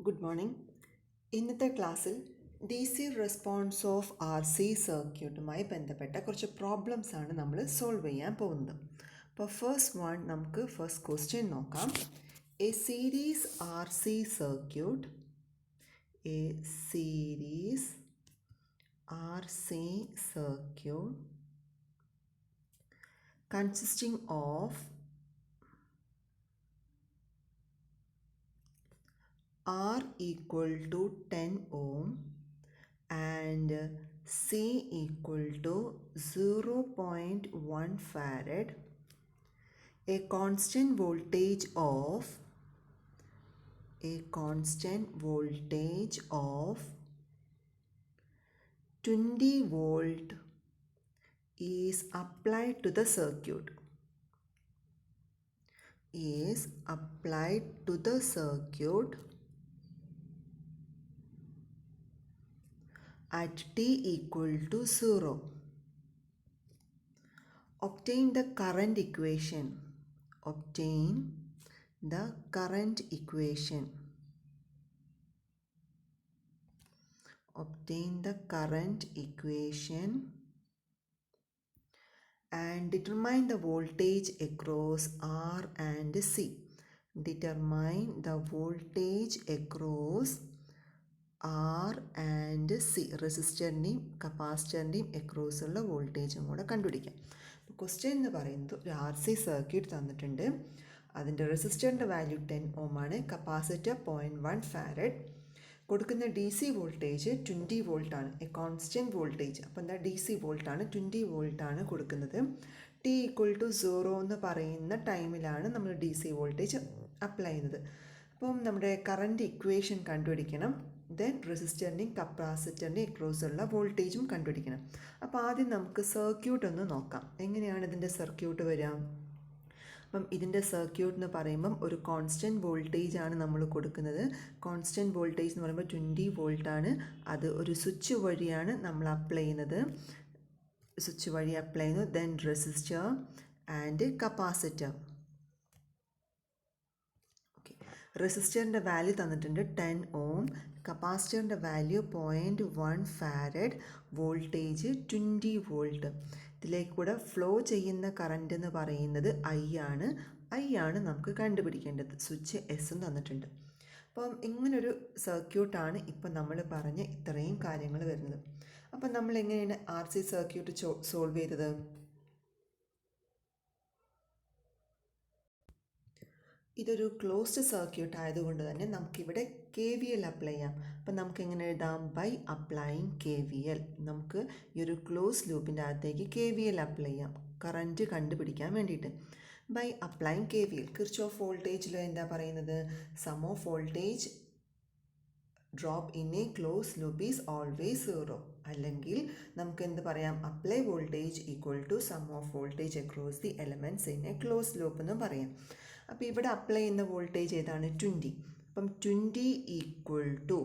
Good morning. ഇന്നത്തെ ക്ലാസ്സിൽ D C response of R C സർക്യൂട്ടുമായി ബന്ധപ്പെട്ട കുറച്ച് പ്രോബ്ലംസ് ആണ് നമ്മൾ സോൾവ് ചെയ്യാൻ പോകുന്നത്. അപ്പോൾ നമുക്ക് ഫസ്റ്റ് ക്വസ്റ്റ്യൻ നോക്കാം. A series R C circuit consisting of R equal to 10 ohm and C equal to 0.1 farad, a constant voltage of 20 volt is applied to the circuit. At t equal to 0. Obtain the current equation. And determine the voltage across R and C. റെസിസ്റ്ററിൻ്റെയും കപ്പാസിറ്ററിൻ്റെയും across ഉള്ള വോൾട്ടേജും കൂടെ കണ്ടുപിടിക്കാം. Question എന്ന് പറയുന്നത് ഒരു R C circuit തന്നിട്ടുണ്ട്. അതിൻ്റെ റെസിസ്റ്ററിൻ്റെ വാല്യൂ 10 ohm ആണ്, കപ്പാസിറ്റർ 0.1 ഫാരഡ്. കൊടുക്കുന്ന ഡി സി വോൾട്ടേജ് 20 വോൾട്ടാണ്, എ കോൺസ്റ്റൻറ്റ് വോൾട്ടേജ്. അപ്പോൾ എന്താ ഡി സി വോൾട്ടാണ്, 20 വോൾട്ടാണ് കൊടുക്കുന്നത്. ടി ഈക്വൽ ടു 0 എന്ന് പറയുന്ന ടൈമിലാണ് നമ്മൾ ഡി സി വോൾട്ടേജ് അപ്ലൈ ചെയ്യുന്നത്. അപ്പം നമ്മുടെ കറൻറ്റ് ഇക്വേഷൻ കണ്ടുപിടിക്കണം. ദെൻ റെസിസ്റ്ററിൻ്റെയും കപ്പാസിറ്ററിൻ്റെയും അക്രോസ് ഉള്ള വോൾട്ടേജും കണ്ടുപിടിക്കണം. അപ്പോൾ ആദ്യം നമുക്ക് സർക്യൂട്ട് ഒന്ന് നോക്കാം. എങ്ങനെയാണ് ഇതിൻ്റെ സർക്യൂട്ട് വരിക? അപ്പം ഇതിൻ്റെ സർക്യൂട്ട് എന്ന് പറയുമ്പം ഒരു കോൺസ്റ്റൻറ്റ് വോൾട്ടേജ് ആണ് നമ്മൾ കൊടുക്കുന്നത്. കോൺസ്റ്റൻറ്റ് വോൾട്ടേജ് എന്ന് പറയുമ്പോൾ 20 വോൾട്ടാണ്. അത് ഒരു സ്വിച്ച് വഴിയാണ് നമ്മൾ അപ്ലൈ ചെയ്യുന്നത്. Then resistor and capacitor. റെസിസ്റ്ററിൻ്റെ വാല്യൂ തന്നിട്ടുണ്ട് 10 ohm, കപ്പാസിറ്ററിൻ്റെ വാല്യൂ 0.1 ഫാരഡ്, വോൾട്ടേജ് 20 വോൾട്ട്. ഇതിലേക്ക് കൂടെ ഫ്ലോ ചെയ്യുന്ന കറണ്ട് എന്ന് പറയുന്നത് ഐ ആണ് നമുക്ക് കണ്ടുപിടിക്കേണ്ടത്. സ്വിച്ച് എസും തന്നിട്ടുണ്ട്. അപ്പം ഇങ്ങനൊരു സർക്യൂട്ടാണ് ഇപ്പം നമ്മൾ പറഞ്ഞ ഇത്രയും കാര്യങ്ങൾ വരുന്നത്. അപ്പം നമ്മൾ എങ്ങനെയാണ് ആർ സി സർക്യൂട്ട് സോൾവ് ചെയ്തത്? ഇതൊരു ക്ലോസ്ഡ് സർക്യൂട്ട് ആയതുകൊണ്ട് തന്നെ നമുക്കിവിടെ KVL അപ്ലൈ ചെയ്യാം. അപ്പം നമുക്ക് എങ്ങനെ എഴുതാം? By applying KVL. നമുക്ക് ഈ ഒരു ക്ലോസ് ലൂപ്പിൻ്റെ അകത്തേക്ക് KVL അപ്ലൈ ചെയ്യാം, കറൻറ്റ് കണ്ടുപിടിക്കാൻ വേണ്ടിയിട്ട്. By applying KVL. കിർച്ചോഫ് വോൾട്ടേജിൽ എന്താ പറയുന്നത്? Sum of voltage drop in a close loop is always 0. അല്ലെങ്കിൽ നമുക്ക് എന്ത് പറയാം? Apply voltage equal to sum of voltage across the elements in a close loop എന്ന് പറയാം. അപ്പോൾ ഇവിടെ അപ്ലൈ ചെയ്യുന്ന വോൾട്ടേജ് ഏതാണ്? 20. അപ്പം 20 ഈക്വൽ ടു,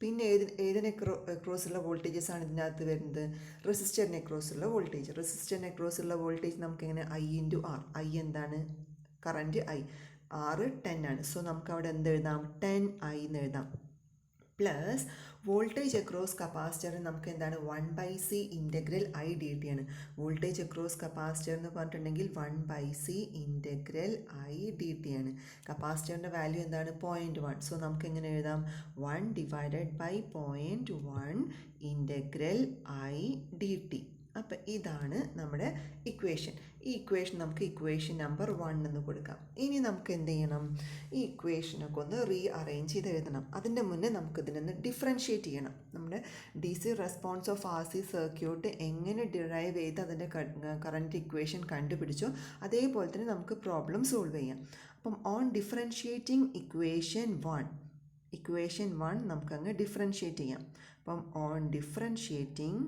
പിന്നെ ഏതിന് അക്രോസുള്ള വോൾട്ടേജസ് ആണ് ഇതിനകത്ത് വരുന്നത്? റെസിസ്റ്ററിന് അക്രോസുള്ള വോൾട്ടേജ്. റെസിസ്റ്ററിന് അക്രോസുള്ള വോൾട്ടേജ് നമുക്കെങ്ങനെ? I × R. I എന്താണ്? Current I. R 10 ആണ്. സോ നമുക്ക് അവിടെ എന്ത് എഴുതാം? 10I എന്ന് എഴുതാം. പ്ലസ് വോൾട്ടേജ് അക്രോസ് കപ്പാസിറ്റർ നമുക്ക് എന്താണ്? 1/C ഇൻ്റഗ്രൽ I dt ആണ്. വോൾട്ടേജ് അക്രോസ് കപ്പാസിറ്റർ എന്ന് പറഞ്ഞിട്ടുണ്ടെങ്കിൽ 1/C ഇൻ്റഗ്രൽ I dt ആണ്. കപ്പാസിറ്ററിൻ്റെ വാല്യൂ എന്താണ്? 0.1. സോ നമുക്ക് എങ്ങനെ എഴുതാം? 1/0.1 ഇൻ്റഗ്രൽ I dt. അപ്പം ഇതാണ് നമ്മുടെ ഇക്വേഷൻ. ഈ ഇക്വേഷൻ നമുക്ക് ഇക്വേഷൻ നമ്പർ 1 എന്ന് കൊടുക്കാം. ഇനി നമുക്ക് എന്ത് ചെയ്യണം? ഈ ഇക്വേഷനൊക്കെ ഒന്ന് അറേഞ്ച് ചെയ്ത് എഴുതണം. അതിൻ്റെ മുന്നേ നമുക്കിതിനൊന്ന് ഡിഫറൻഷ്യേറ്റ് ചെയ്യണം. നമ്മുടെ D C response of R C circuit എങ്ങനെ ഡിറൈവ് ചെയ്ത് അതിൻ്റെ കറൻറ്റ് ഇക്വേഷൻ കണ്ടുപിടിച്ചോ അതേപോലെ തന്നെ നമുക്ക് പ്രോബ്ലം സോൾവ് ചെയ്യാം. അപ്പം ഓൺ ഡിഫറൻഷ്യേറ്റിംഗ് ഇക്വേഷൻ 1 നമുക്കങ്ങ് ഡിഫറൻഷ്യേറ്റ് ചെയ്യാം. അപ്പം ഓൺ ഡിഫറൻഷ്യേറ്റിംഗ്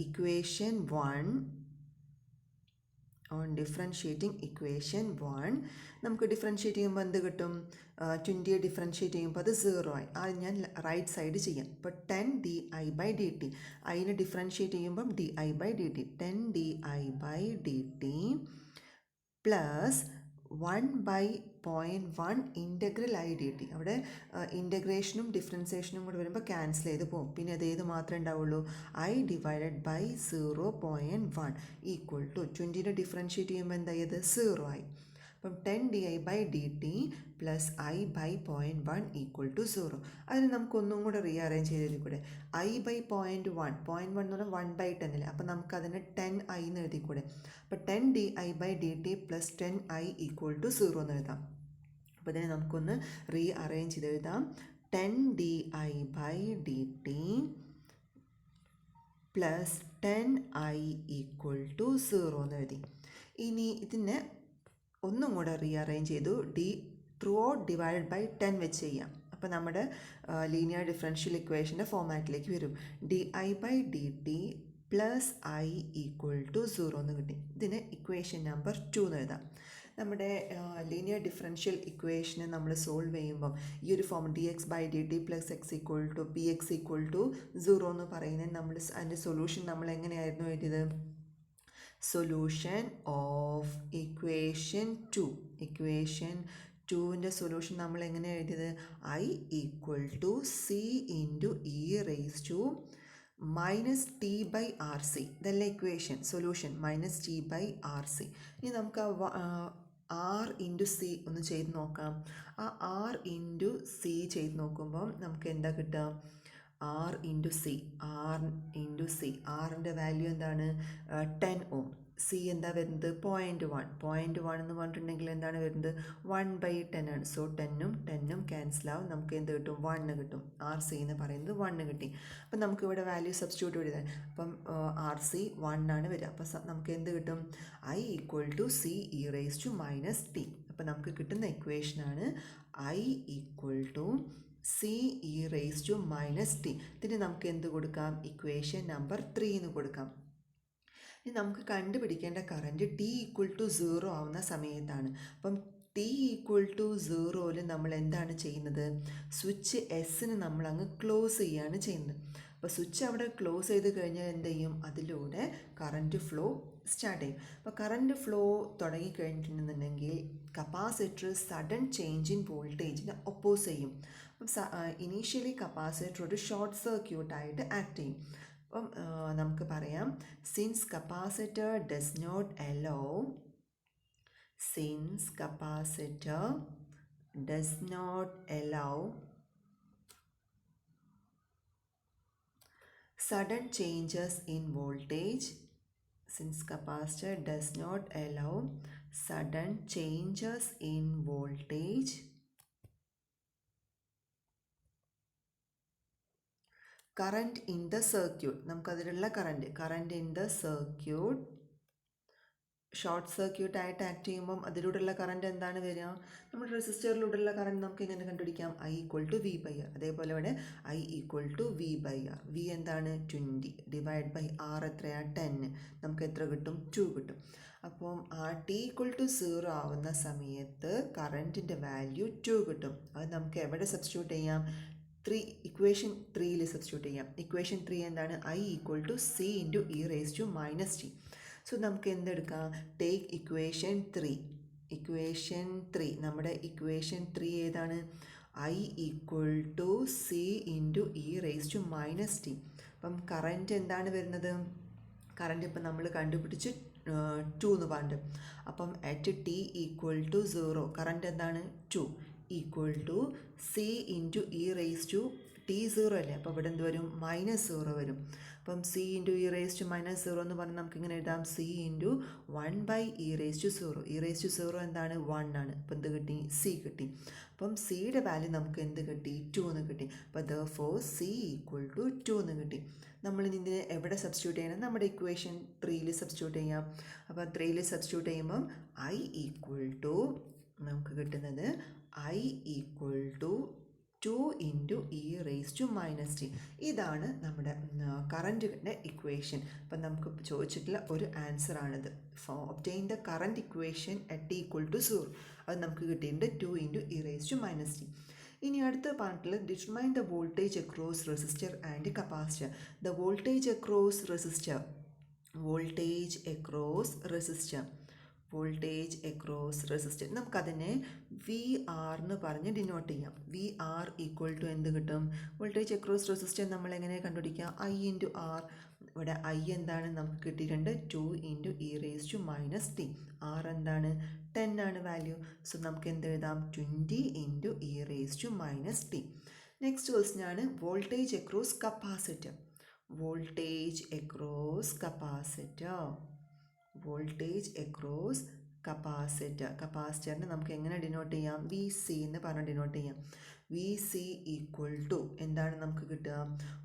ഇക്വേഷൻ 1 നമുക്ക് ഡിഫറൻഷ്യേറ്റ് ചെയ്യുമ്പോൾ എന്ത് കിട്ടും? 20 ഡിഫറൻഷ്യേറ്റ് ചെയ്യുമ്പോൾ അത് 0 ആയി. അത് ഞാൻ റൈറ്റ് സൈഡ് ചെയ്യാം. ഇപ്പോൾ 10di/dt. അതിനെ ഡിഫറൻഷ്യേറ്റ് ചെയ്യുമ്പം di/dt. 10di/dt plus 1/, 0.1 integral I D T. അവിടെ ഇൻ്റഗ്രേഷനും ഡിഫറൻസിയേഷനും കൂടെ വരുമ്പോൾ ക്യാൻസൽ ചെയ്ത് പോകും. പിന്നെ അത് ഏത് മാത്രമേ ഉണ്ടാവുള്ളൂ, I divided by 0.1 equal to 20 differentiate ചെയ്യുമ്പോൾ എന്തായത് 0 ആയി. അപ്പം 10 di/dt plus I by 0.1 equal to 0. അതിന് നമുക്കൊന്നും കൂടെ റീഅറേഞ്ച് ചെയ്ത് കൂടെ. i/0.1 എന്ന് പറഞ്ഞാൽ 1/10 അല്ലേ, അപ്പം നമുക്കതിന് 10i എന്ന് എഴുതിക്കൂടെ. അപ്പം 10di/dt plus 10i equal to 0 എന്ന് എഴുതാം. അപ്പോൾ ഇതിനെ നമുക്കൊന്ന് റീഅറേഞ്ച് ചെയ്ത് എഴുതാം. 10di/dt plus 10i equal to 0 എന്ന് എഴുതി. ഇനി ഇതിനെ ഒന്നും കൂടെ റീഅറേഞ്ച് ചെയ്തു. ത്രൂ ഔട്ട് ഡിവൈഡഡ് ബൈ 10 വെച്ച് ചെയ്യാം. അപ്പോൾ നമ്മുടെ ലീനിയർ ഡിഫറൻഷ്യൽ ഇക്വേഷൻ്റെ ഫോമാറ്റിലേക്ക് വരും. di/dt plus I equal to 0 എന്ന് കിട്ടി. ഇതിന് ഇക്വേഷൻ നമ്പർ 2 എന്ന് എഴുതാം. നമ്മുടെ ലീനിയർ ഡിഫറൻഷ്യൽ ഇക്വേഷനെ നമ്മൾ സോൾവ് ചെയ്യുമ്പം ഈ ഒരു form dx/dt plus X equal to P X equal to 0 എന്ന് പറയുന്നത് നമ്മൾ അതിൻ്റെ സൊല്യൂഷൻ നമ്മൾ എങ്ങനെയായിരുന്നു എഴുതിയത്? Solution of equation 2. ഇക്വേഷൻ 2ൻ്റെ സൊല്യൂഷൻ നമ്മൾ എങ്ങനെ എഴുതിയത്? I equal to C into E raise to minus T by R C. ഇതല്ല equation, solution minus T by R C. ഇനി നമുക്ക് ആർ ഇൻറ്റു സി ഒന്ന് ചെയ്ത് നോക്കാം. ആ ആർ ഇൻറ്റു സി ചെയ്ത് നോക്കുമ്പം നമുക്ക് എന്താ കിട്ടുക? ആർ ഇൻറ്റു സി, ആറിൻ്റെ വാല്യൂ എന്താണ്? 10 Ω. സി എന്താ വരുന്നത്? 0.1 എന്ന് പറഞ്ഞിട്ടുണ്ടെങ്കിൽ എന്താണ് വരുന്നത്? 1/10 ആണ്. സോ 10ഉം 10ഉം ക്യാൻസലാവും. നമുക്ക് എന്ത് കിട്ടും? 1 കിട്ടും. ആർ സി എന്ന് പറയുന്നത് 1 കിട്ടി. അപ്പം നമുക്ക് ഇവിടെ വാല്യൂ സബ്സ്റ്റിറ്റ്യൂട്ട് ചെയ്താൽ അപ്പം ആർ സി 1 ആണ് വരിക. അപ്പം നമുക്ക് എന്ത് കിട്ടും? I equal to C E raise to minus T. അപ്പം നമുക്ക് കിട്ടുന്ന ഇക്വേഷനാണ് I equal to C E raise to minus T. ഇതിന് നമുക്ക് എന്ത് കൊടുക്കാം? ഇക്വേഷൻ നമ്പർ 3 എന്ന് കൊടുക്കാം. ഇനി നമുക്ക് കണ്ടുപിടിക്കേണ്ട കറൻറ്റ് ടി ഈക്വൽ ടു 0 ആവുന്ന സമയത്താണ്. അപ്പം ടി ഈക്വൽ ടു 0ൽ നമ്മൾ എന്താണ് ചെയ്യുന്നത്? സ്വിച്ച് എസ്സിന് നമ്മൾ അങ്ങ് ക്ലോസ് ചെയ്യുകയാണ് ചെയ്യുന്നത്. അപ്പോൾ സ്വിച്ച് അവിടെ ക്ലോസ് ചെയ്ത് കഴിഞ്ഞാൽ എന്ത് ചെയ്യും? അതിലൂടെ കറൻറ്റ് ഫ്ലോ സ്റ്റാർട്ട് ചെയ്യും. അപ്പോൾ കറൻറ്റ് ഫ്ലോ തുടങ്ങിക്കഴിഞ്ഞിട്ടുണ്ടെന്നുണ്ടെങ്കിൽ കപ്പാസിറ്റർ സഡൻ ചേഞ്ച് ഇൻ വോൾട്ടേജിനെ ഒപ്പോസ് ചെയ്യും. അപ്പം ഇനീഷ്യലി കപ്പാസിറ്റർ ഒരു ഷോർട്ട് സർക്യൂട്ടായിട്ട് ആക്ട് ചെയ്യും. അപ്പം നമുക്ക് പറയാം, since capacitor does not allow sudden changes in voltage, current in the circuit, നമുക്കതിലുള്ള current in the circuit short circuit ആയിട്ട് ആക്ട് ചെയ്യുമ്പം അതിലൂടെയുള്ള കറണ്ട് എന്താണ് വരിക? നമ്മുടെ റെസിസ്റ്ററിലൂടെയുള്ള കറണ്ട് നമുക്ക് എങ്ങനെ കണ്ടുപിടിക്കാം? I equal to V by R. അതേപോലെ ഇവിടെ I equal to V by R. V എന്താണ്? 20 ഡിവൈഡ് ബൈ ആർ എത്രയാണ്? 10. നമുക്ക് എത്ര കിട്ടും? 2 കിട്ടും. അപ്പം ആ ടി ഈക്വൽ ടു 0 ആവുന്ന സമയത്ത് കറൻറ്റിൻ്റെ വാല്യൂ 2 കിട്ടും. അത് നമുക്ക് എവിടെ സബ്സ്റ്റിറ്റ്യൂട്ട് ചെയ്യാം? ഇക്വേഷൻ 3ൽ സബ്സ്റ്റിറ്റ്യൂട്ട് ചെയ്യാം. ഇക്വേഷൻ 3 എന്താണ്? I equal to C into E raise to minus T. So നമുക്ക് എന്തെടുക്കാം? Take equation 3. നമ്മുടെ ഇക്വേഷൻ 3 ഏതാണ്? I equal to C into E raise to minus T. അപ്പം കറൻറ്റ് എന്താണ് വരുന്നത്? കറൻറ്റ് ഇപ്പം നമ്മൾ കണ്ടുപിടിച്ച് 2 എന്ന് പറഞ്ഞിട്ട്. അപ്പം at T equal to 0 current എന്താണ്? 2 equal to C into E raise to T 0 അല്ലേ, അപ്പോൾ ഇവിടെ എന്ത് വരും? -0 വരും. അപ്പം C into E raise to -0 എന്ന് പറഞ്ഞാൽ നമുക്ക് ഇങ്ങനെ എഴുതാം, C into 1/e raise to 0. E raise to 0 എന്താണ്? 1 ആണ്. അപ്പോൾ എന്ത് കിട്ടി? സി കിട്ടി. അപ്പം സിയുടെ വാല്യൂ നമുക്ക് എന്ത് കിട്ടി? 2 എന്ന് കിട്ടി. അപ്പോൾ therefore സി ഈക്വൽ ടു 2 എന്ന് കിട്ടി. നമ്മൾ ഇതിനെ എവിടെ സബ്സ്റ്റിറ്റ്യൂട്ട് ചെയ്യണം? നമ്മുടെ ഇക്വേഷൻ 3ൽ സബ്സ്റ്റിറ്റ്യൂട്ട് ചെയ്യാം. അപ്പോൾ 3ൽ സബ്സ്റ്റിറ്റ്യൂട്ട് ചെയ്യുമ്പം ഐ ഈക്വൽ ടു നമുക്ക് കിട്ടുന്നത് I equal to 2 into E raise to minus T. ഇതാണ് നമ്മുടെ കറൻറ്റിൻ്റെ ഇക്വേഷൻ. അപ്പം നമുക്ക് ചോദിച്ചിട്ടുള്ള ഒരു ആൻസറാണിത്. Obtain the current equation at T equal to 0. അത് നമുക്ക് കിട്ടിയിട്ടുണ്ട് 2 into E raise to minus T. ഇനി അടുത്ത പാർട്ടിൽ determine the voltage across resistor and capacitor. The voltage across resistor voltage across resistance. നമുക്കതിനെ വി ആർ എന്ന് പറഞ്ഞ് ഡിനോട്ട് ചെയ്യാം. വി ആർ ഈക്വൽ ടു എന്ത് കിട്ടും? വോൾട്ടേജ് എക്രോസ് റെസിസ്റ്റൻസ് നമ്മൾ എങ്ങനെ കണ്ടുപിടിക്കുക? I into R. ഇവിടെ ഐ എന്താണ് നമുക്ക് കിട്ടിയിട്ടുണ്ട്? 2 into E raise to minus T. R എന്താണ്? 10 ആണ് വാല്യൂ. സോ നമുക്ക് എന്ത് എഴുതാം? 20 into E raise to minus T. Next question ആണ് voltage across capacitor. Voltage across capacitor. Voltage across capacitor. കപ്പാസിറ്ററിനെ നമുക്ക് എങ്ങനെ ഡിനോട്ട് ചെയ്യാം? വി സി എന്ന് പറഞ്ഞ് ഡിനോട്ട് ചെയ്യാം. വി സി ഈക്വൽ ടു എന്താണ് നമുക്ക് കിട്ടുക?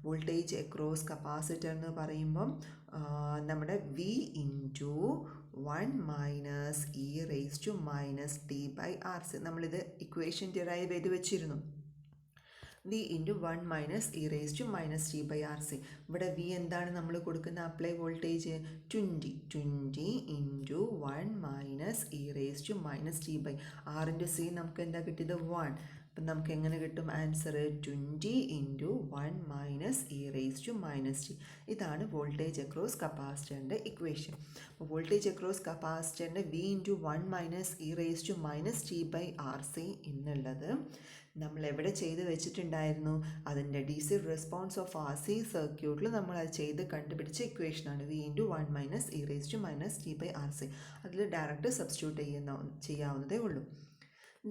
വോൾട്ടേജ് എക്രോസ് കപ്പാസിറ്റർ എന്ന് പറയുമ്പം നമ്മുടെ V into 1 minus E raise to minus T by R C. നമ്മളിത് ഇക്വേഷൻ ഡിറൈവ് ചെയ്ത് വെച്ചിരുന്നു. V into 1 minus E raise to minus T by R C. ഇവിടെ വി എന്താണ് നമ്മൾ കൊടുക്കുന്ന apply voltage? 20 into 1 minus E raise to minus T by R into C. നമുക്ക് എന്താ കിട്ടിയത്? 1. അപ്പം നമുക്ക് എങ്ങനെ കിട്ടും answer? 20 into 1 minus E raise to minus T. ഇതാണ് വോൾട്ടേജ് അക്രോസ് കപ്പാസിറ്ററിൻ്റെ ഇക്വേഷൻ. അപ്പോൾ വോൾട്ടേജ് അക്രോസ് കപ്പാസിറ്ററിൻ്റെ V into 1 minus E raise to minus T by R C എന്നുള്ളത് നമ്മൾ എവിടെ ചെയ്ത് വെച്ചിട്ടുണ്ടായിരുന്നു? അതിൻ്റെ D C response of R C സർക്യൂട്ടിൽ നമ്മൾ അത് ചെയ്ത് കണ്ടുപിടിച്ച ഇക്വേഷനാണ് V into 1 minus E raise to minus T by R C. അതിൽ ഡയറക്റ്റ് സബ്സ്റ്റിറ്റ്യൂട്ട് ചെയ്യാവുന്നതേ ഉള്ളൂ.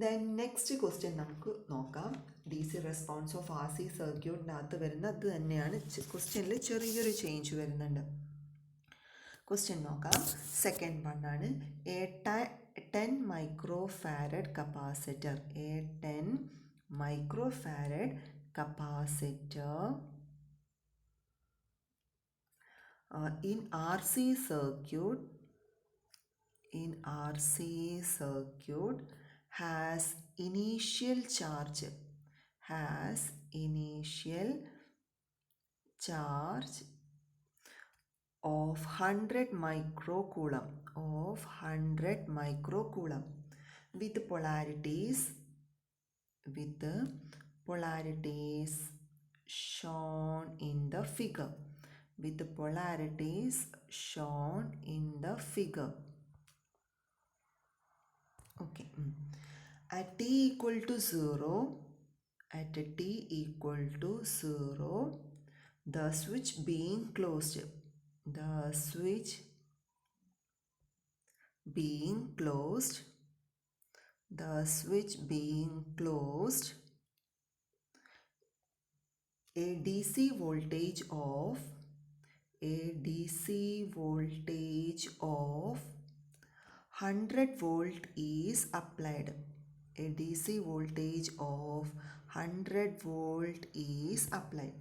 ദെൻ നെക്സ്റ്റ് ക്വസ്റ്റ്യൻ നമുക്ക് നോക്കാം. D C response of R C സർക്യൂട്ടിനകത്ത് വരുന്നത് തന്നെയാണ്. ക്വസ്റ്റ്യനിൽ ചെറിയൊരു ചേഞ്ച് വരുന്നുണ്ട്. ക്വസ്റ്റ്യൻ നോക്കാം. സെക്കൻഡ് വൺ ആണ്. A 10 micro farad capacitor. A 10 microfarad capacitor in RC circuit has initial charge of 100 microcoulomb with polarities shown in the figure. Okay. At t equal to 0, the switch being closed, a DC voltage of 100 volt is applied. A DC voltage of 100 volt is applied.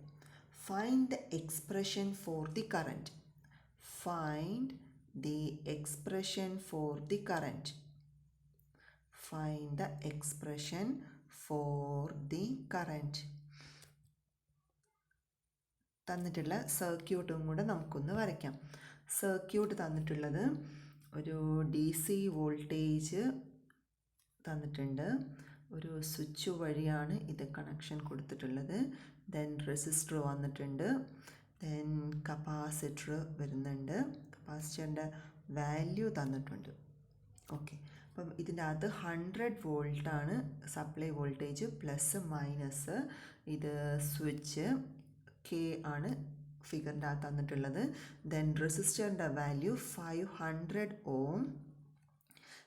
Find the expression for the current. Find the expression for the current. തന്നിട്ടുള്ള സർക്യൂട്ടും കൂടെ നമുക്കൊന്ന് വരയ്ക്കാം. Circuit തന്നിട്ടുള്ളത് ഒരു D C voltage തന്നിട്ടുണ്ട്. ഒരു switch വഴിയാണ് ഇത് കണക്ഷൻ കൊടുത്തിട്ടുള്ളത്. ദെൻ റെസിസ്റ്റർ വന്നിട്ടുണ്ട്. ദെൻ കപ്പാസിറ്റർ വരുന്നുണ്ട്. കപ്പാസിറ്ററിൻ്റെ വാല്യൂ തന്നിട്ടുണ്ട്. ഓക്കെ. അപ്പം ഇതിൻ്റെ അകത്ത് 100 വോൾട്ടാണ് സപ്ലൈ വോൾട്ടേജ്, പ്ലസ് മൈനസ്. ഇത് സ്വിച്ച് കെ ആണ് ഫിഗറിൻ്റെ അകത്ത് തന്നിട്ടുള്ളത്. ദെൻ റെസിസ്റ്ററിൻ്റെ വാല്യൂ 500 ഓം.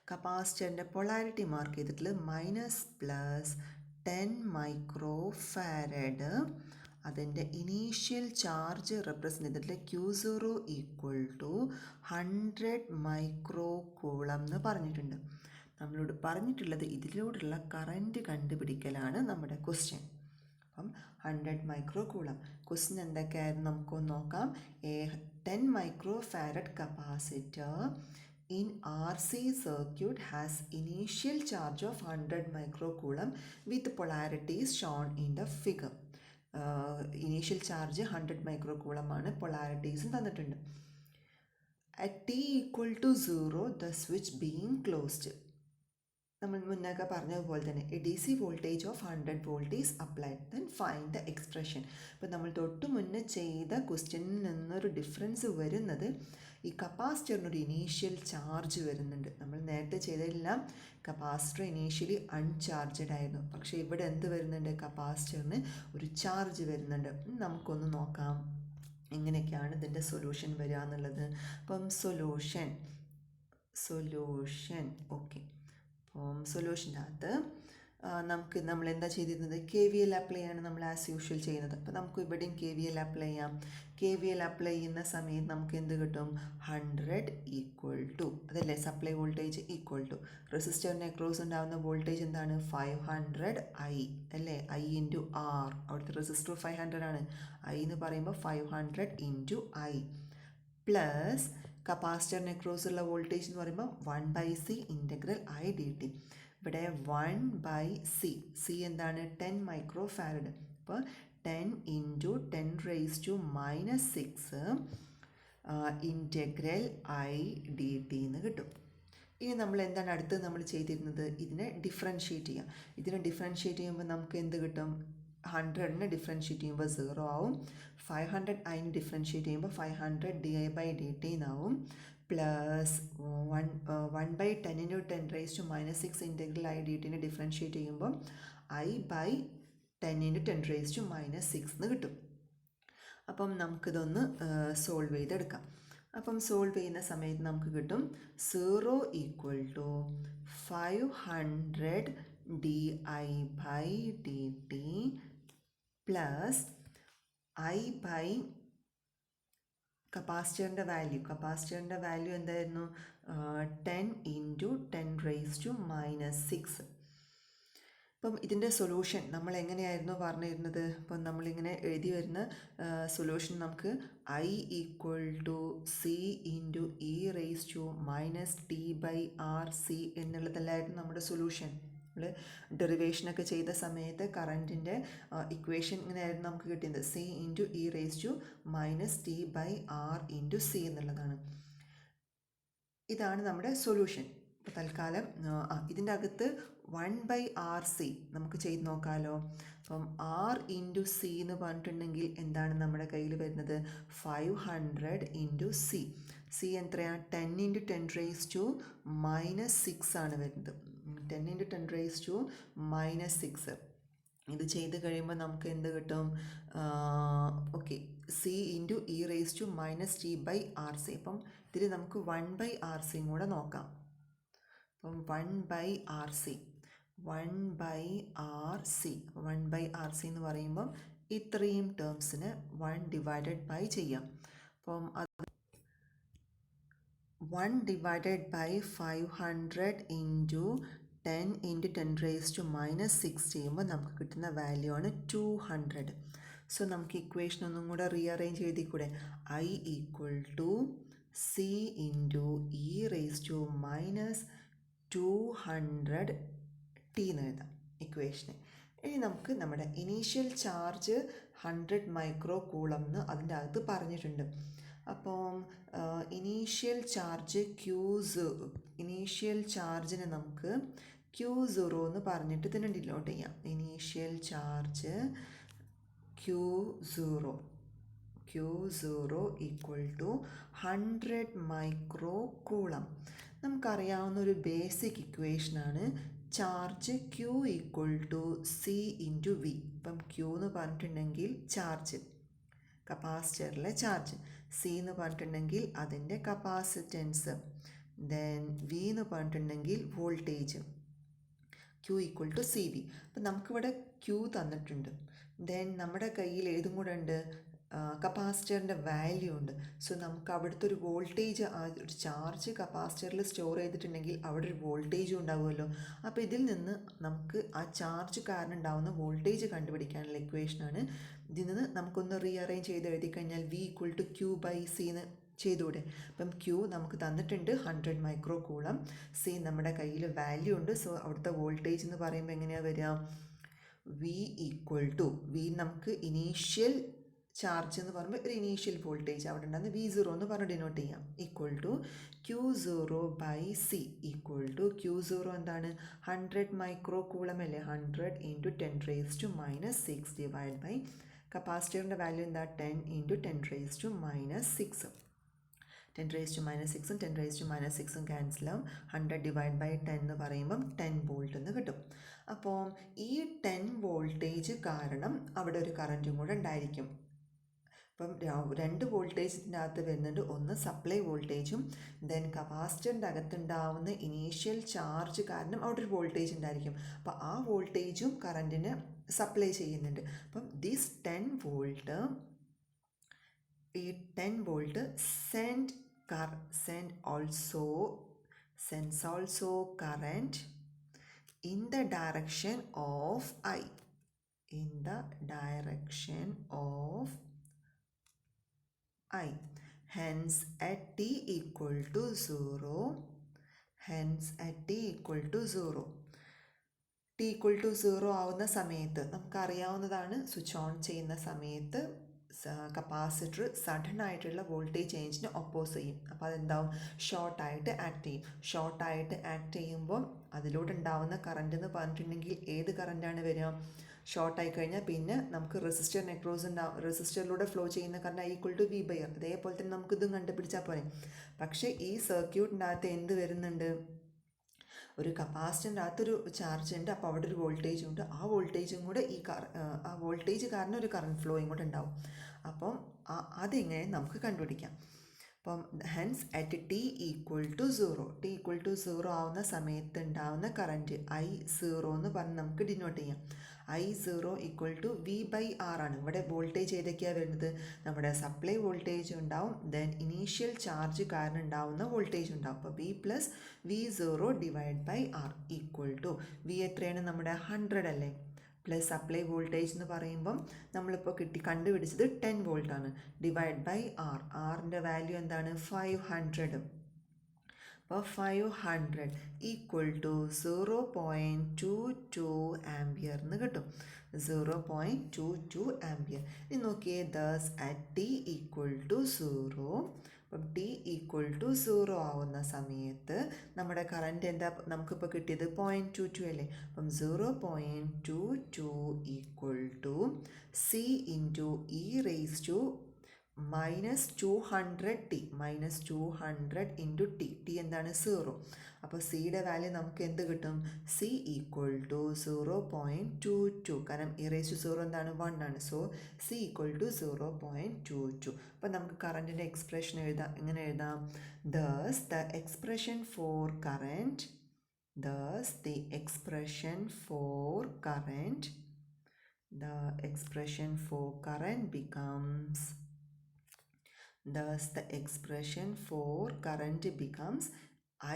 കപ്പാസിറ്ററിൻ്റെ പൊളാരിറ്റി മാർക്ക് ചെയ്തിട്ടുള്ളത് മൈനസ് പ്ലസ് 10 മൈക്രോ ഫാരഡ്. അതിൻ്റെ ഇനീഷ്യൽ ചാർജ് റെപ്രസെൻ്റ് ചെയ്തിട്ടുള്ള Q0 equal to 100 micro coulomb എന്ന് പറഞ്ഞിട്ടുണ്ട്. നമ്മളോട് പറഞ്ഞിട്ടുള്ളത് ഇതിലൂടെയുള്ള കറൻറ്റ് കണ്ടുപിടിക്കലാണ് നമ്മുടെ ക്വസ്റ്റ്യൻ. അപ്പം 100 മൈക്രോ കൂളം. ക്വസ്റ്റ്യൻ എന്തൊക്കെയായിരുന്നു നമുക്കൊന്ന് നോക്കാം. A 10 micro farad capacitor in RC circuit has initial charge of 100 microcoulomb with polarities shown in the figure. Initial charge 100 microcoulomb ആണ്, പൊളാരിറ്റീസും തന്നിട്ടുണ്ട്. At t equal to 0, the switch being closed. നമ്മൾ മുന്നൊക്കെ പറഞ്ഞതുപോലെ തന്നെ A D C voltage of 100 volt is applied then find the expression. ഇപ്പോൾ നമ്മൾ തൊട്ട് മുന്നേ ചെയ്ത ക്വസ്റ്റ്യനിൽ നിന്നൊരു ഡിഫറൻസ് വരുന്നത് ഈ കപ്പാസിറ്ററിനൊരു ഇനീഷ്യൽ ചാർജ് വരുന്നുണ്ട്. നമ്മൾ നേരത്തെ ചെയ്തതെല്ലാം കപ്പാസിറ്റർ ഇനീഷ്യലി അൺചാർജഡ് ആയിരുന്നു. പക്ഷേ ഇവിടെ എന്ത് വരുന്നുണ്ട്? കപ്പാസിറ്ററിന് ഒരു ചാർജ് വരുന്നുണ്ട്. നമുക്കൊന്ന് നോക്കാം എങ്ങനെയൊക്കെയാണ് ഇതിൻ്റെ സൊല്യൂഷൻ വരിക എന്നുള്ളത്. അപ്പം സൊല്യൂഷൻ ഓക്കെ. അപ്പം സൊല്യൂഷൻ്റെ അകത്ത് നമ്മൾ എന്താ ചെയ്തിരുന്നത്? കെ വി എൽ അപ്ലൈ ആണ് നമ്മൾ ആസ് യൂഷ്വൽ ചെയ്യുന്നത്. അപ്പോൾ നമുക്ക് ഇവിടെയും കെ വി എൽ അപ്ലൈ ചെയ്യാം. കെ വി എൽ അപ്ലൈ ചെയ്യുന്ന സമയത്ത് നമുക്ക് എന്ത് കിട്ടും? 100 ഈക്വൽ ടു, അതല്ലേ സപ്ലൈ വോൾട്ടേജ് ഈക്വൽ ടു റെസിസ്റ്ററിന് അക്രോസ് ഉണ്ടാകുന്ന വോൾട്ടേജ് എന്താണ്? 500 ഐ അല്ലേ? I into R. അവിടുത്തെ റെസിസ്റ്റർ 500 ആണ്. ഐ എന്ന് പറയുമ്പോൾ 500 ഇൻറ്റു ഐ പ്ലസ് കപ്പാസിറ്ററിന് അക്രോസ് ഉള്ള വോൾട്ടേജ് എന്ന് പറയുമ്പോൾ 1/c integral I D T. ഇവിടെ 1/c എന്താണ്? 10 മൈക്രോ ഫാരഡ്. അപ്പോൾ 10 into 10⁻⁻6 integral I D T എന്ന് കിട്ടും. ഇനി നമ്മൾ എന്താണ് അടുത്ത് നമ്മൾ ചെയ്തിരുന്നത്? ഇതിനെ ഡിഫറൻഷ്യേറ്റ് ചെയ്യാം. ഇതിനെ ഡിഫറൻഷ്യേറ്റ് ചെയ്യുമ്പോൾ നമുക്ക് എന്ത് കിട്ടും? 100നെ ഡിഫറൻഷ്യേറ്റ് ചെയ്യുമ്പോൾ 0 ആവും. 500 ഐന് ഡിഫറൻഷ്യേറ്റ് ചെയ്യുമ്പോൾ 500 di/dt എന്നാവും. Plus 1/10 into 10⁻⁻6 integral I D ടിനെ ഡിഫറൻഷ്യേറ്റ് ചെയ്യുമ്പോൾ I/10 ഇൻറ്റു 10⁻⁻6 എന്ന് കിട്ടും. അപ്പം നമുക്കിതൊന്ന് സോൾവ് ചെയ്തെടുക്കാം. അപ്പം സോൾവ് ചെയ്യുന്ന സമയത്ത് നമുക്ക് കിട്ടും 0 equal to 500 di/dt plus I/ കപ്പാസിറ്ററിൻ്റെ വാല്യൂ എന്തായിരുന്നു? 10 ഇൻറ്റു 10⁻⁻6. അപ്പം ഇതിൻ്റെ സൊല്യൂഷൻ നമ്മൾ എങ്ങനെയായിരുന്നു പറഞ്ഞിരുന്നത്? അപ്പം നമ്മളിങ്ങനെ എഴുതി വരുന്ന സൊല്യൂഷൻ നമുക്ക് I equal to C into e⁻t/RC എന്നുള്ളതല്ലായിരുന്നു നമ്മുടെ സൊല്യൂഷൻ. നമ്മൾ ഡെറിവേഷനൊക്കെ ചെയ്ത സമയത്ത് കറൻറ്റിൻ്റെ ഇക്വേഷൻ ഇങ്ങനെയായിരുന്നു നമുക്ക് കിട്ടിയത്. C into e⁻t/R into C എന്നുള്ളതാണ്. ഇതാണ് നമ്മുടെ സൊല്യൂഷൻ. ഇപ്പോൾ തൽക്കാലം ഇതിൻ്റെ അകത്ത് 1/RC നമുക്ക് ചെയ്ത് നോക്കാമല്ലോ. അപ്പം R ഇൻറ്റു C എന്ന് പറഞ്ഞിട്ടുണ്ടെങ്കിൽ എന്താണ് നമ്മുടെ കയ്യിൽ വരുന്നത്? 500 ഇൻറ്റു C എത്രയാണ്? 10 ഇൻറ്റു 10⁻⁻6 ആണ് വരുന്നത്. 10 ഇൻറ്റു 10⁻⁻6 ഇത് ചെയ്ത് കഴിയുമ്പോൾ നമുക്ക് എന്ത് കിട്ടും? Okay, C into e⁻t/RC. അപ്പം ഇതിൽ നമുക്ക് 1/RC കൂടെ നോക്കാം. അപ്പം 1/RC എന്ന് പറയുമ്പം ഇത്രയും ടേംസിന് 1/5 ചെയ്യാം. അപ്പം 1/500 ഇൻറ്റു 10 ഇൻറ്റു 10⁻⁻6 ചെയ്യുമ്പോൾ നമുക്ക് കിട്ടുന്ന വാല്യൂ ആണ് 200. സോ നമുക്ക് ഇക്വേഷൻ ഒന്നും കൂടെ റീഅറേഞ്ച് ചെയ്തിക്കൂടെ? I equal to C into e⁻200t എന്ന് എഴുതാം ഇക്വേഷന്. ഇനി നമുക്ക് നമ്മുടെ ഇനീഷ്യൽ ചാർജ് 100 മൈക്രോ കൂളം എന്ന് അതിൻ്റെ അകത്ത് പറഞ്ഞിട്ടുണ്ട്. അപ്പം ഇനീഷ്യൽ ചാർജിനെ നമുക്ക് Q0 എന്ന് പറഞ്ഞിട്ട് ഇതിനെ ഡിനോട്ട് ചെയ്യാം. Initial charge Q0 equal to 100 micro coulomb. നമുക്കറിയാവുന്ന ഒരു ബേസിക് ഇക്വേഷനാണ് charge Q equal to C into V. ഇപ്പം Q എന്ന് പറഞ്ഞിട്ടുണ്ടെങ്കിൽ ചാർജ്, കപ്പാസിറ്ററിലെ ചാർജ്. C എന്ന് പറഞ്ഞിട്ടുണ്ടെങ്കിൽ അതിൻ്റെ കപ്പാസിറ്റൻസ്. ദെൻ V എന്ന് പറഞ്ഞിട്ടുണ്ടെങ്കിൽ voltage. Q equal to CV. അപ്പം നമുക്കിവിടെ Q തന്നിട്ടുണ്ട്. ദെൻ നമ്മുടെ കയ്യിൽ ഏതും കൂടെ ഉണ്ട്? കപ്പാസിറ്ററിൻ്റെ വാല്യൂ ഉണ്ട്. സോ നമുക്ക് അവിടുത്തെ ഒരു വോൾട്ടേജ്, ഒരു ചാർജ് കപ്പാസിറ്ററിൽ സ്റ്റോർ ചെയ്തിട്ടുണ്ടെങ്കിൽ അവിടെ ഒരു വോൾട്ടേജും ഉണ്ടാവുമല്ലോ. അപ്പോൾ ഇതിൽ നിന്ന് നമുക്ക് ആ ചാർജ് കാരണം ഉണ്ടാവുന്ന വോൾട്ടേജ് കണ്ടുപിടിക്കാനുള്ള ഇക്വേഷനാണ്. ഇതിൽ നിന്ന് നമുക്കൊന്ന് റീഅറേഞ്ച് ചെയ്ത് എഴുതി കഴിഞ്ഞാൽ V ഈക്വൽ ടു Q/C എന്ന് ചെയ്തുകൂടെ? അപ്പം Q നമുക്ക് തന്നിട്ടുണ്ട് 100 മൈക്രോ കൂളം. C നമ്മുടെ കയ്യിൽ വാല്യൂ ഉണ്ട്. സോ അവിടുത്തെ വോൾട്ടേജ് എന്ന് പറയുമ്പോൾ എങ്ങനെയാണ് വരിക? V ഈക്വൽ ടു, V നമുക്ക് ഇനീഷ്യൽ ചാർജ് എന്ന് പറയുമ്പോൾ ഒരു ഇനീഷ്യൽ വോൾട്ടേജ് അവിടെ ഉണ്ടാകുന്ന V0 എന്ന് പറഞ്ഞ് ഡിനോട്ട് ചെയ്യാം. Equal to Q0/C equal to Q0 എന്താണ് 100 മൈക്രോ കൂളം അല്ലേ, 100 × 10⁻⁻6 ഡിവൈഡ് ബൈ കപ്പാസിറ്ററിൻ്റെ വാല്യൂ എന്താ 10 × 10⁻⁻6 10⁻6ഉം 10⁻6ഉം ക്യാൻസൽ ആവും. 100 ഡിവൈഡ് ബൈ 10 എന്ന് പറയുമ്പം 10 വോൾട്ട് എന്ന് കിട്ടും. അപ്പോൾ ഈ 10 വോൾട്ടേജ് കാരണം അവിടെ ഒരു കറൻറ്റും കൂടെ ഉണ്ടായിരിക്കും. അപ്പം 2 വോൾട്ടേജ് ഇതിൻ്റെ അകത്ത് വരുന്നുണ്ട്. ഒന്ന് സപ്ലൈ വോൾട്ടേജും ദെൻ കപ്പാസിറ്ററിൻ്റെ അകത്തുണ്ടാവുന്ന ഇനീഷ്യൽ ചാർജ് കാരണം അവിടെ ഒരു വോൾട്ടേജ് ഉണ്ടായിരിക്കും. അപ്പോൾ ആ വോൾട്ടേജും കറൻറ്റിന് സപ്ലൈ ചെയ്യുന്നുണ്ട്. അപ്പം ദിസ് 10 വോൾട്ട് ഈ 10 volt sends also current in the direction of I. In the direction of I. Hence at t equal to 0. t equal to 0 ആവുന്ന സമയത്ത് നമുക്കറിയാവുന്നതാണ്, സ്വിച്ച് ഓൺ ചെയ്യുന്ന സമയത്ത് കപ്പാസിറ്റർ സഡൻ ആയിട്ടുള്ള വോൾട്ടേജ് ചേഞ്ചിന് ഒപ്പോസ് ചെയ്യും. അപ്പോൾ അതെന്താവും, ഷോർട്ടായിട്ട് ആക്ട് ചെയ്യും. ഷോർട്ടായിട്ട് ആക്ട് ചെയ്യുമ്പോൾ അതിലൂടെ ഉണ്ടാവുന്ന കറണ്ട് എന്ന് പറഞ്ഞിട്ടുണ്ടെങ്കിൽ ഏത് കറണ്ടാണ് വരിക, ഷോർട്ടായി കഴിഞ്ഞാൽ പിന്നെ നമുക്ക് റെസിസ്റ്ററിന് അക്രോസ് ഉണ്ടാവും, റെസിസ്റ്ററിലൂടെ ഫ്ലോ ചെയ്യുന്ന കറണ്ട് ഈക്വൽ ടു V/R. അതേപോലെ തന്നെ നമുക്കിതും കണ്ടുപിടിച്ചാൽ പോരെ. പക്ഷേ ഈ സർക്യൂട്ടിൻ്റെ അകത്ത് എന്ത് വരുന്നുണ്ട്, ഒരു കപ്പാസിറ്ററിൻ്റെ അകത്തൊരു ചാർജ് ഉണ്ട്, അപ്പോൾ അവിടെ ഒരു വോൾട്ടേജ് ഉണ്ട്. ആ വോൾട്ടേജും കൂടെ ആ വോൾട്ടേജ് കാരണം ഒരു കറണ്ട് ഫ്ലോയും കൂടെ ഉണ്ടാവും. അപ്പം അതെങ്ങനെ നമുക്ക് കണ്ടുപിടിക്കാം. അപ്പം hence at t equal to 0 ആവുന്ന സമയത്ത് ഉണ്ടാവുന്ന കറൻറ്റ് I0 എന്ന് പറഞ്ഞ് നമുക്ക് ഡിനോട്ട് ചെയ്യാം. I0 ഈക്വൽ ടു V/R ആണ്. ഇവിടെ വോൾട്ടേജ് ഏതൊക്കെയാണ് വരുന്നത്, നമ്മുടെ സപ്ലൈ വോൾട്ടേജ് ഉണ്ടാവും, ദെൻ ഇനീഷ്യൽ ചാർജ് കാരണം ഉണ്ടാവുന്ന വോൾട്ടേജ് ഉണ്ടാവും. അപ്പോൾ V+V0 divide by R equal to V എത്രയാണ്, നമ്മുടെ 100 അല്ലേ, പ്ലസ് സപ്ലൈ വോൾട്ടേജ് എന്ന് പറയുമ്പം നമ്മളിപ്പോൾ കണ്ടുപിടിച്ചത് 10 വോൾട്ടാണ്, ഡിവൈഡ് ബൈ R. ആറിൻ്റെ വാല്യൂ എന്താണ് 500. അപ്പോൾ 500 ഈക്വൽ ടു 0.22 ആംപിയർ എന്ന് കിട്ടും. 0.22 ആംപിയർ. ഇനി നോക്കിയേ, thus at t equal to 0. അപ്പം t equal to 0 ആവുന്ന സമയത്ത് നമ്മുടെ കറണ്ട് എന്താ നമുക്കിപ്പോൾ കിട്ടിയത് 0.22 അല്ലേ. അപ്പം 0.22 equal to C into e⁻⁻²⁻200t -200 into t എന്താണ് 0. അപ്പോൾ സിയുടെ വാല്യൂ നമുക്ക് എന്ത് കിട്ടും, C ഈക്വൽ ടു 0.22, കാരണം e⁻0 എന്താണ് 1 ആണ്. So C equal to 0.22. അപ്പോൾ നമുക്ക് കറൻറ്റിൻ്റെ എക്സ്പ്രഷൻ എഴുതാം. എങ്ങനെ എഴുതാം, thus the expression for current becomes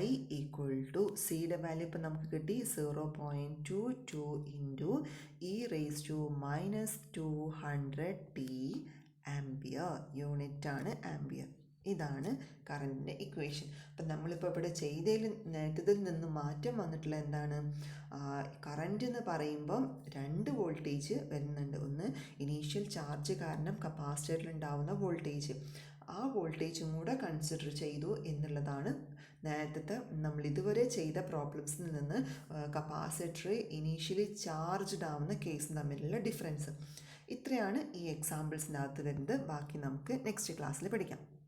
I equal to സിയുടെ വാല്യൂ ഇപ്പം നമുക്ക് കിട്ടി 0.22 ഇൻറ്റു e⁻²⁻200t ആംപിയർ. യൂണിറ്റാണ് ആംപിയർ. ഇതാണ് കറൻറ്റിൻ്റെ ഇക്വേഷൻ. അപ്പം നമ്മളിപ്പോൾ ഇവിടെ നേരത്തതിൽ നിന്ന് മാറ്റം വന്നിട്ടുള്ള എന്താണ്, കറൻറ്റ് എന്ന് പറയുമ്പം 2 വോൾട്ടേജ് വരുന്നുണ്ട്. ഒന്ന് ഇനീഷ്യൽ ചാർജ് കാരണം കപ്പാസിറ്ററിൽ ഉണ്ടാവുന്ന വോൾട്ടേജ്, ആ വോൾട്ടേജും കൂടെ കൺസിഡർ ചെയ്തു എന്നുള്ളതാണ് നേരത്തെ നമ്മൾ ഇതുവരെ ചെയ്ത പ്രോബ്ലംസിൽ നിന്ന് കപ്പാസിറ്റർ ഇനീഷ്യലി ചാർജ്ഡ് ആവുന്ന കേസും തമ്മിലുള്ള ഡിഫറൻസ്. ഇത്രയാണ് ഈ എക്സാമ്പിൾസിനകത്ത് വരുന്നത്. ബാക്കി നമുക്ക് നെക്സ്റ്റ് ക്ലാസ്സിൽ പഠിക്കാം.